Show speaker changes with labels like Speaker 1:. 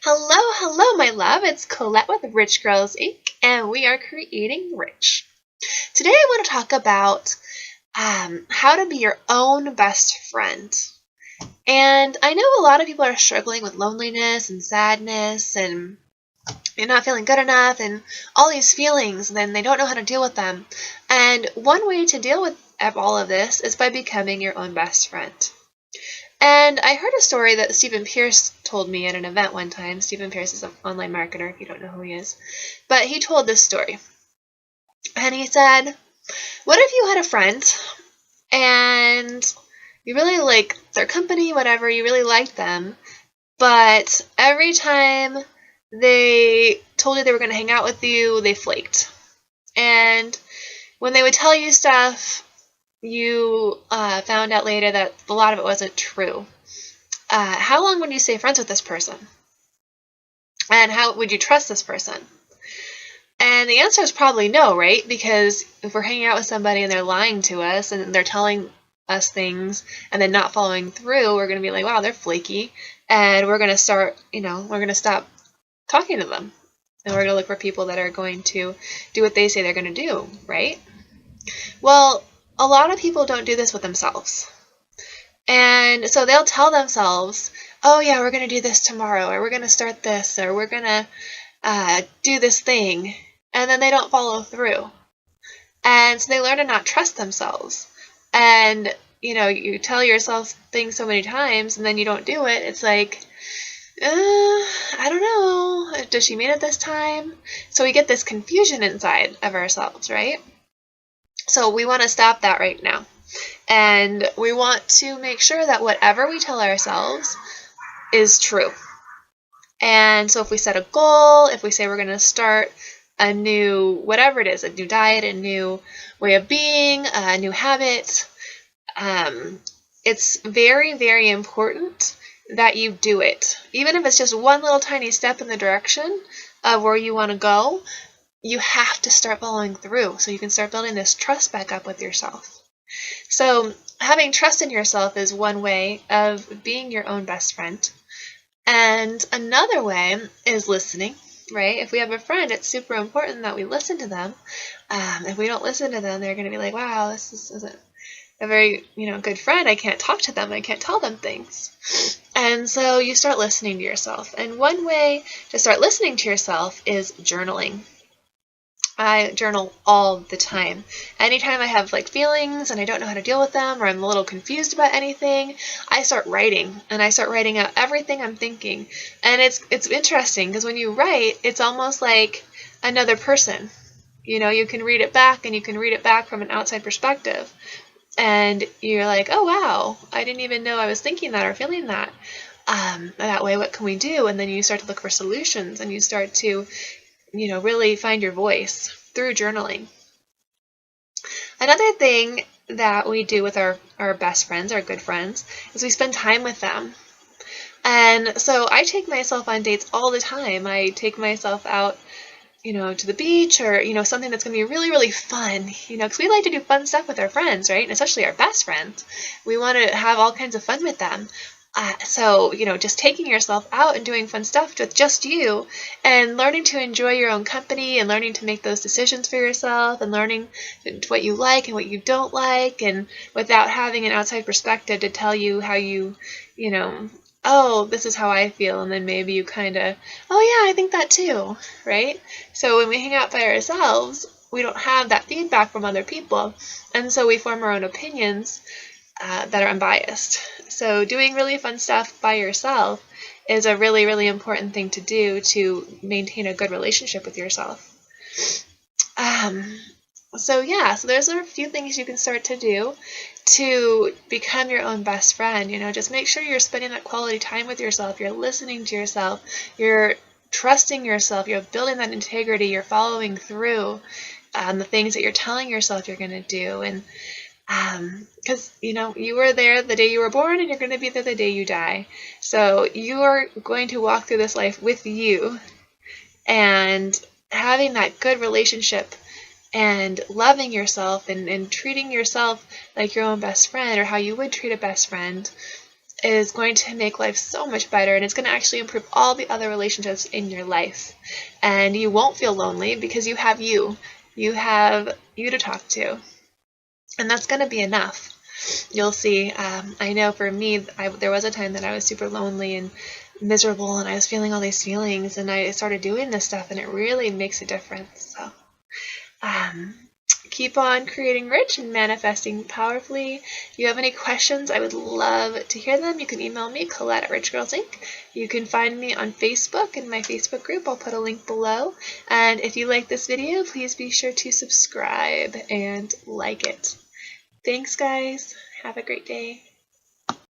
Speaker 1: Hello, hello, my love. It's Colette with Rich Girls Inc., and we are creating rich. Today, I want to talk about how to be your own best friend. And I know a lot of people are struggling with loneliness and sadness, and you're not feeling good enough, and all these feelings, and then they don't know how to deal with them. And one way to deal with all of this is by becoming your own best friend. And I heard a story that Stephen Pierce told me at an event one time. Stephen Pierce is an online marketer, if you don't know who he is. But he told this story. And he said, what if you had a friend and you really like their company, whatever, you really liked them, but every time they told you they were going to hang out with you, they flaked. And when they would tell you stuff, you found out later that a lot of it wasn't true. How long would you stay friends with this person? And how would you trust this person? And the answer is probably no, right? Because if we're hanging out with somebody and they're lying to us and they're telling us things and then not following through, we're going to be like, wow, they're flaky. And we're going to start, we're going to stop talking to them. And we're going to look for people that are going to do what they say they're going to do, right? Well, a lot of people don't do this with themselves. And so they'll tell themselves, oh yeah, we're going to do this tomorrow, or we're going to start this, or we're going to do this thing. And then they don't follow through. And so they learn to not trust themselves. And, you tell yourself things so many times and then you don't do it. It's like, I don't know. Does she mean it this time? So we get this confusion inside of ourselves, right? So we want to stop that right now. And we want to make sure that whatever we tell ourselves is true. And so if we set a goal, if we say we're going to start a new, whatever it is, a new diet, a new way of being, a new habit, it's very, very important that you do it. Even if it's just one little tiny step in the direction of where you want to go, you have to start following through so you can start building this trust back up with yourself. So having trust in yourself is one way of being your own best friend. And another way is listening, right? If we have a friend, it's super important that we listen to them. If we don't listen to them, they're going to be like, wow, this isn't a very, good friend. I can't talk to them. I can't tell them things. And so you start listening to yourself. And one way to start listening to yourself is journaling. I journal all the time. Anytime I have feelings and I don't know how to deal with them, or I'm a little confused about anything, I start writing, and I start writing out everything I'm thinking. And it's interesting because when you write, it's almost like another person. You can read it back, and you can read it back from an outside perspective. And you're like, oh wow, I didn't even know I was thinking that or feeling that. That way, what can we do? And then you start to look for solutions, and you start to really find your voice through journaling. Another thing that we do with our best friends, our good friends, is we spend time with them. And so I take myself on dates all the time. I take myself out, to the beach, or, something that's going to be really, really fun, because we like to do fun stuff with our friends, right? And especially our best friends. We want to have all kinds of fun with them. So, just taking yourself out and doing fun stuff with just you, and learning to enjoy your own company, and learning to make those decisions for yourself, and learning what you like and what you don't like, and without having an outside perspective to tell you how you, oh, this is how I feel, and then maybe you kind of, oh yeah, I think that too, right? So when we hang out by ourselves, we don't have that feedback from other people, and so we form our own opinions that are unbiased. So doing really fun stuff by yourself is a really, really important thing to do to maintain a good relationship with yourself. So there's a few things you can start to do to become your own best friend. Just make sure you're spending that quality time with yourself. You're listening to yourself. You're trusting yourself. You're building that integrity. You're following through on the things that you're telling yourself you're going to do. And because, you were there the day you were born, and you're going to be there the day you die. So you are going to walk through this life with you, and having that good relationship and loving yourself and treating yourself like your own best friend, or how you would treat a best friend, is going to make life so much better, and it's going to actually improve all the other relationships in your life. And you won't feel lonely because you have you. You have you to talk to. And that's going to be enough. You'll see. I know for me, there was a time that I was super lonely and miserable, and I was feeling all these feelings, and I started doing this stuff, and it really makes a difference. So keep on creating rich and manifesting powerfully. If you have any questions, I would love to hear them. You can email me, Colette at Rich Girls Inc. You can find me on Facebook in my Facebook group. I'll put a link below. And if you like this video, please be sure to subscribe and like it. Thanks, guys. Have a great day.